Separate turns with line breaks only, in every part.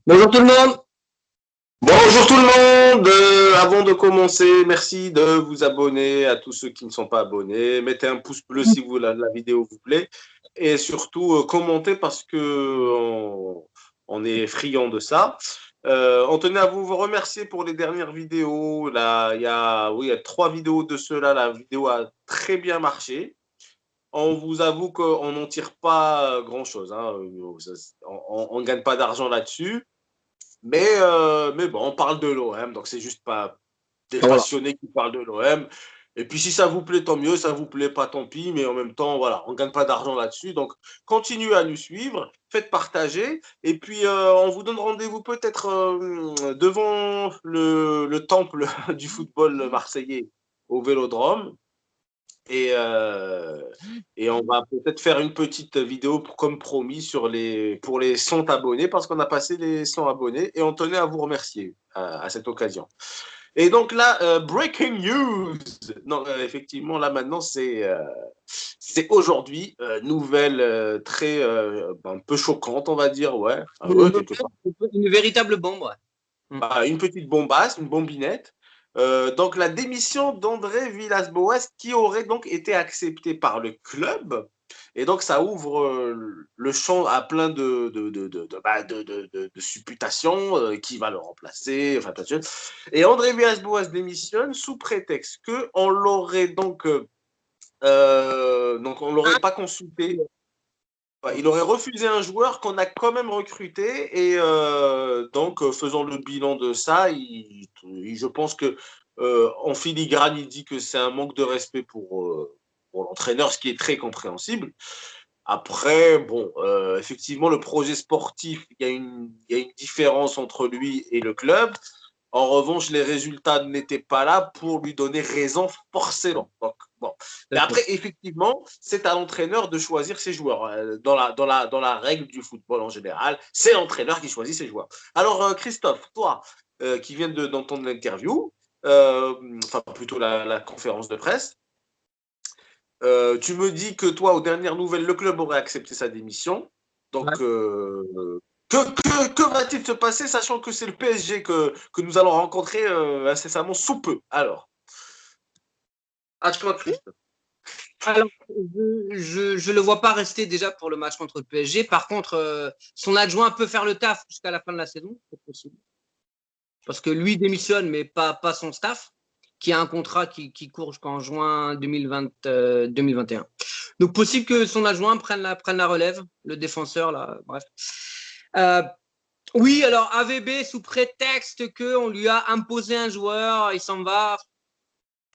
Bonjour tout le monde.
Bonjour tout le monde. Avant de commencer, merci de vous abonner à tous ceux qui ne sont pas abonnés. Mettez un pouce bleu si la vidéo vous plaît. Et surtout, commentez parce que on est friand de ça. On tenait à vous remercier pour les dernières vidéos. Là, il y a 3 vidéos de cela. La vidéo a très bien marché. On vous avoue qu'on n'en tire pas grand-chose, hein. On ne gagne pas d'argent là-dessus. Mais bon, on parle de l'OM, donc c'est juste pas des
Voilà.
passionnés qui parlent de l'OM. Et puis si ça vous plaît, tant mieux, ça vous plaît pas, tant pis, mais en même temps, voilà, on ne gagne pas d'argent là-dessus. Donc continuez à nous suivre, faites partager, et puis on vous donne rendez-vous peut-être devant le temple du football marseillais au Vélodrome. Et on va peut-être faire une petite vidéo comme promis pour les 100 abonnés parce qu'on a passé les 100 abonnés et on tenait à vous remercier à cette occasion. Et donc là, breaking news. Non, effectivement, là maintenant, c'est aujourd'hui. Nouvelle très un peu choquante, on va dire. Ouais, ouais, quelque part.
Une véritable bombe, ouais.
Bah, une petite bombasse, une bombinette. Donc la démission d'André Villas-Boas qui aurait donc été acceptée par le club. Et donc ça ouvre le champ à plein de supputations, qui va le remplacer. Enfin, et André Villas-Boas démissionne sous prétexte qu'on l'aurait donc on l'aurait pas consulté. Ouais, il aurait refusé un joueur qu'on a quand même recruté et donc faisant le bilan de ça, je pense que en filigrane, il dit que c'est un manque de respect pour l'entraîneur, ce qui est très compréhensible. Après, bon, effectivement, le projet sportif, il y a une différence entre lui et le club. En revanche, les résultats n'étaient pas là pour lui donner raison forcément. Donc, bon. Mais après, effectivement, c'est à l'entraîneur de choisir ses joueurs. Dans la règle du football en général, c'est l'entraîneur qui choisit ses joueurs. Alors, Christophe, toi, qui viens d'entendre l'interview, enfin plutôt la conférence de presse, tu me dis que toi, aux dernières nouvelles, le club aurait accepté sa démission.
Ouais.
Donc, que va-t-il se passer, sachant que c'est le PSG que nous allons rencontrer incessamment sous peu. Alors, à toi, Christophe.
Alors, je le vois pas rester déjà pour le match contre le PSG. Par contre, son adjoint peut faire le taf jusqu'à la fin de la saison, c'est possible. Parce que lui démissionne, mais pas son staff, qui a un contrat qui court jusqu'en juin 2020, 2021. Donc, possible que son adjoint prenne la relève, le défenseur, là, bref. Euh, oui, alors AVB, sous prétexte qu'on lui a imposé un joueur, il s'en va.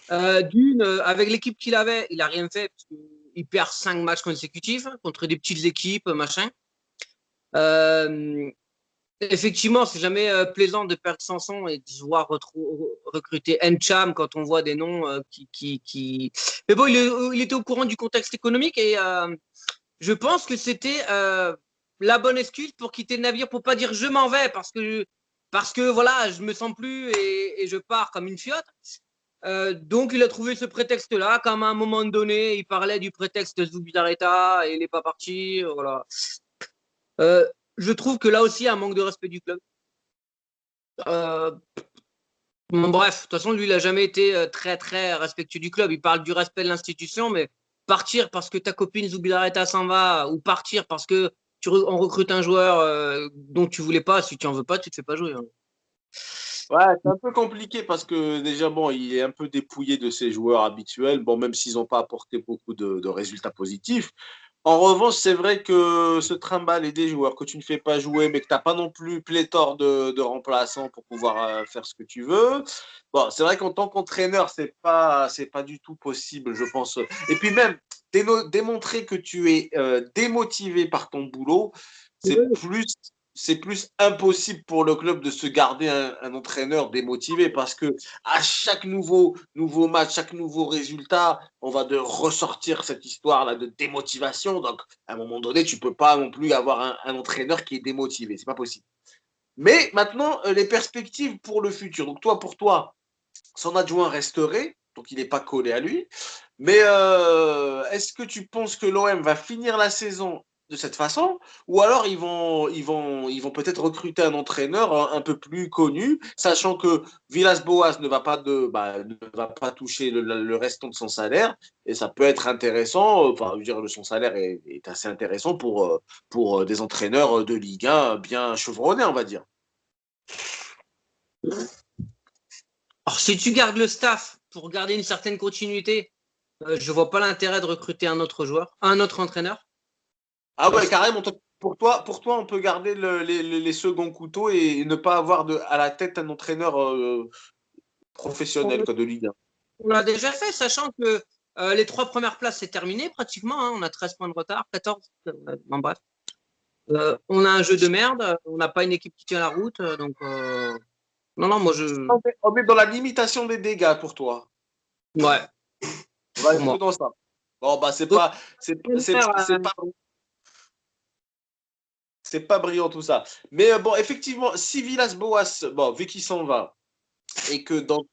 Avec l'équipe qu'il avait, il n'a rien fait parce qu'il perd 5 matchs consécutifs contre des petites équipes, machin. Euh, Effectivement, c'est jamais plaisant de perdre Sanson et de se voir recruter Encham quand on voit des noms qui. Mais bon, il était au courant du contexte économique et je pense que c'était la bonne excuse pour quitter le navire, pour pas dire je m'en vais parce que voilà, je me sens plus et je pars comme une fiotte. Donc, il a trouvé ce prétexte-là, comme à un moment donné, il parlait du prétexte Zubizarreta et il n'est pas parti. Voilà. Euh, je trouve que là aussi, il y a un manque de respect du club. Euh, bon, bref, de toute façon, lui, il n'a jamais été très, très respectueux du club. Il parle du respect de l'institution, mais partir parce que ta copine Zubizarreta s'en va ou partir parce que on recrute un joueur dont tu voulais pas, si tu en veux pas, tu te fais pas jouer. Hein.
Ouais, c'est un peu compliqué parce que déjà, bon, il est un peu dépouillé de ses joueurs habituels, bon, même s'ils n'ont pas apporté beaucoup de résultats positifs. En revanche, c'est vrai que ce trimballe des joueurs que tu ne fais pas jouer, mais que tu n'as pas non plus pléthore de remplaçants pour pouvoir faire ce que tu veux. Bon, c'est vrai qu'en tant qu'entraîneur, c'est pas du tout possible, je pense. Et puis même, démontrer que tu es démotivé par ton boulot, c'est plus c'est plus impossible pour le club de se garder un entraîneur démotivé parce que à chaque nouveau match, chaque nouveau résultat, on va de ressortir cette histoire-là de démotivation. Donc, à un moment donné, tu peux pas non plus avoir un entraîneur qui est démotivé. C'est pas possible. Mais maintenant, les perspectives pour le futur. Donc, toi, pour toi, son adjoint resterait. Donc, il n'est pas collé à lui. Mais est-ce que tu penses que l'OM va finir la saison de cette façon, ou alors ils vont peut-être recruter un entraîneur un peu plus connu, sachant que Villas-Boas ne va pas toucher le restant de son salaire, et ça peut être intéressant, enfin, je veux dire, son salaire est assez intéressant pour des entraîneurs de Ligue 1 bien chevronnés, on va dire.
Alors, si tu gardes le staff pour garder une certaine continuité, je vois pas l'intérêt de recruter un autre joueur, un autre entraîneur.
Ah ouais, carrément. Pour toi, on peut garder les seconds couteaux et ne pas avoir à la tête un entraîneur professionnel quoi, de Ligue 1.
On l'a déjà fait, sachant que les 3 premières places, c'est terminé pratiquement. Hein, on a 13 points de retard, 14. En bref. On a un jeu de merde. On n'a pas une équipe qui tient la route. Donc, non, moi, je.
On est dans la limitation des dégâts pour toi.
Ouais.
On va être dans ça. Bon, bah, c'est pas brillant tout ça. Mais bon, effectivement, si Villas-Boas, bon, vu qu'il s'en va, et que donc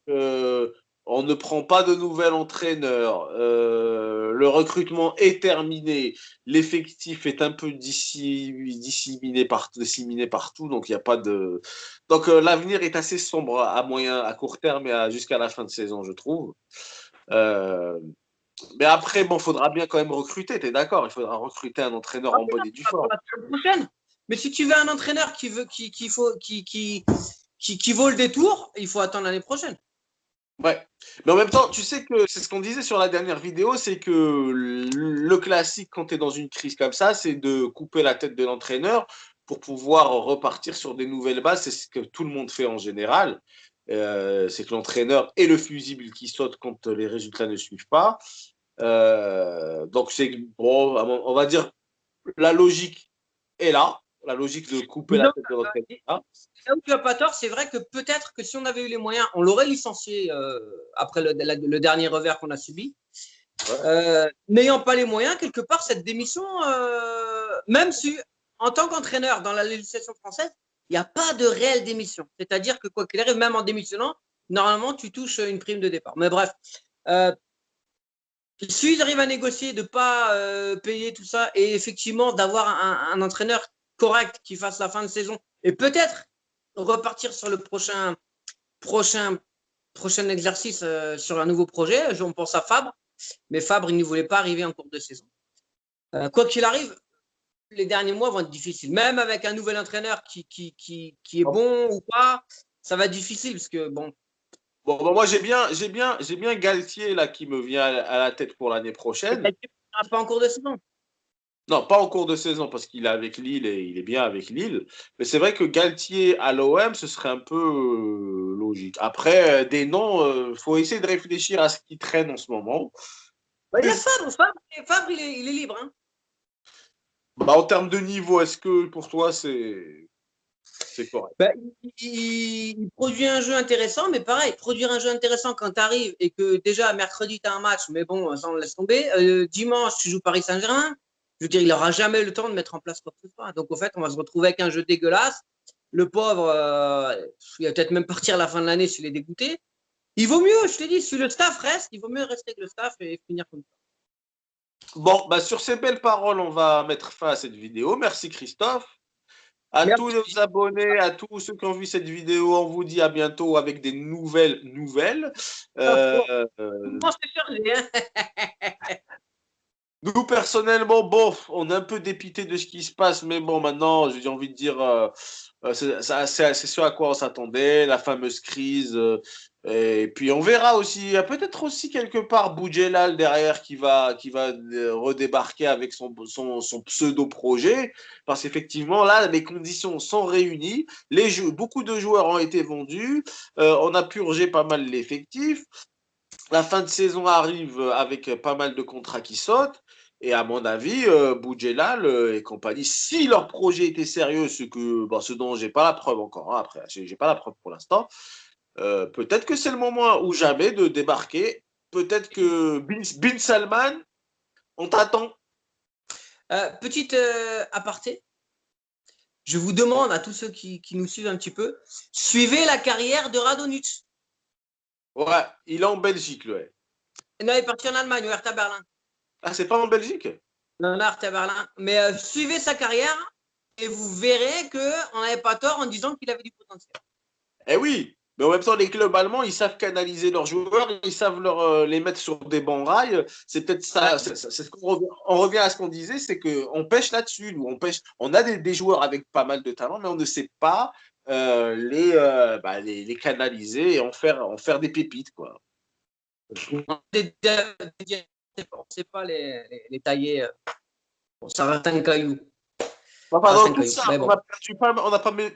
on ne prend pas de nouvel entraîneur, le recrutement est terminé, l'effectif est un peu disséminé partout, donc il n'y a pas de. Donc l'avenir est assez sombre à court terme et jusqu'à la fin de saison, je trouve. Mais après, bon, il faudra bien quand même recruter, tu es d'accord? Il faudra recruter un entraîneur en bonne et due forme.
Prochaine. Mais si tu veux un entraîneur qui vaut le détour, il faut attendre l'année prochaine.
Ouais. Mais en même temps, tu sais que c'est ce qu'on disait sur la dernière vidéo, c'est que le classique quand tu es dans une crise comme ça, c'est de couper la tête de l'entraîneur pour pouvoir repartir sur des nouvelles bases. C'est ce que tout le monde fait en général. C'est que l'entraîneur est le fusible qui saute quand les résultats ne suivent pas. Donc, bon, on va dire la logique est là. La logique de couper la tête de l'entraîneur.
Là où tu n'as pas tort, c'est vrai que peut-être que si on avait eu les moyens, on l'aurait licencié après le dernier revers qu'on a subi. Ouais. N'ayant pas les moyens, quelque part, cette démission, même si en tant qu'entraîneur dans la législation française, il n'y a pas de réelle démission. C'est-à-dire que quoi qu'il arrive, même en démissionnant, normalement, tu touches une prime de départ. Mais bref, s'ils arrivent à négocier de ne pas payer tout ça et effectivement d'avoir un entraîneur correct qui fasse la fin de saison et peut-être repartir sur le prochain exercice sur un nouveau projet. On pense à Fabre, mais Fabre, il ne voulait pas arriver en cours de saison. Quoi qu'il arrive, les derniers mois vont être difficiles. Même avec un nouvel entraîneur qui est bon ou pas, ça va être difficile parce que bon.
Bon, moi j'ai bien Galtier là qui me vient à la tête pour l'année prochaine.
Pas en cours de saison.
Non, pas en cours de saison parce qu'il est avec Lille et il est bien avec Lille. Mais c'est vrai que Galtier à l'OM, ce serait un peu logique. Après, des noms, faut essayer de réfléchir à ce qui traîne en ce moment.
Il y a Fabre, il est libre. Hein.
Bah, en termes de niveau, est-ce que pour toi c'est correct?
Il produit un jeu intéressant, mais pareil, produire un jeu intéressant quand tu arrives et que déjà mercredi tu as un match, mais bon, ça on le laisse tomber. Dimanche, tu joues Paris Saint-Germain. Je veux dire, il n'aura jamais le temps de mettre en place quoi que ce soit. Donc, au fait, on va se retrouver avec un jeu dégueulasse. Le pauvre, il va peut-être même partir à la fin de l'année s'il est dégoûté. Il vaut mieux, je t'ai dit, si le staff reste, il vaut mieux rester avec le staff et finir comme ça.
Bon, sur ces belles paroles, on va mettre fin à cette vidéo. Merci Christophe. À tous nos abonnés, à tous ceux qui ont vu cette vidéo, on vous dit à bientôt avec des nouvelles. Nous, personnellement, bon, on est un peu dépité de ce qui se passe, mais bon, maintenant, j'ai envie de dire, c'est ce à quoi on s'attendait, la fameuse crise. Et puis, on verra aussi, il y a peut-être aussi quelque part Boudjelal derrière qui va redébarquer avec son pseudo-projet, parce qu'effectivement, là, les conditions sont réunies, beaucoup de joueurs ont été vendus, on a purgé pas mal l'effectif. La fin de saison arrive avec pas mal de contrats qui sautent. Et à mon avis, Boudjelal et compagnie, si leur projet était sérieux, ce dont j'ai pas la preuve encore, hein, après, j'ai pas la preuve pour l'instant, peut-être que c'est le moment ou jamais de débarquer. Peut-être que Bin Salman, on t'attend.
Petite aparté. Je vous demande à tous ceux qui nous suivent un petit peu, suivez la carrière de Radonjic.
Ouais, il est en Belgique, ouais.
Non, il est parti en Allemagne, au Hertha Berlin.
Ah, c'est pas en Belgique?
Leonard Taverlin. Mais suivez sa carrière et vous verrez qu'on n'avait pas tort en disant qu'il avait du potentiel.
Eh oui, mais en même temps, les clubs allemands, ils savent canaliser leurs joueurs, ils savent les mettre sur des bons rails. C'est peut-être ça,
Ouais.
c'est ce on revient à ce qu'on disait, c'est qu'on pêche là-dessus. Nous, on pêche, on a des joueurs avec pas mal de talent, mais on ne sait pas les canaliser et en faire des pépites, quoi.
On ne sait pas les tailler. Bon, ça reste un caillou.
Enfin,
Ça reste
dans
un
tout
caillou.
ça,
Mais
on
bon.
a perdu pas,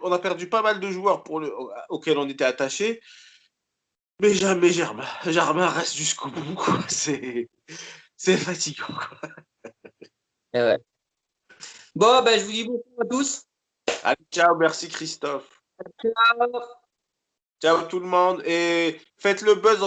on a perdu pas mal de joueurs auxquels on était attachés, mais jamais Germain. Germain reste jusqu'au bout, quoi. C'est fatigant, quoi.
Et ouais. Bon, ben, je vous dis bonjour à tous.
Allez, ciao, merci Christophe.
Ciao.
Ciao tout le monde et faites le buzz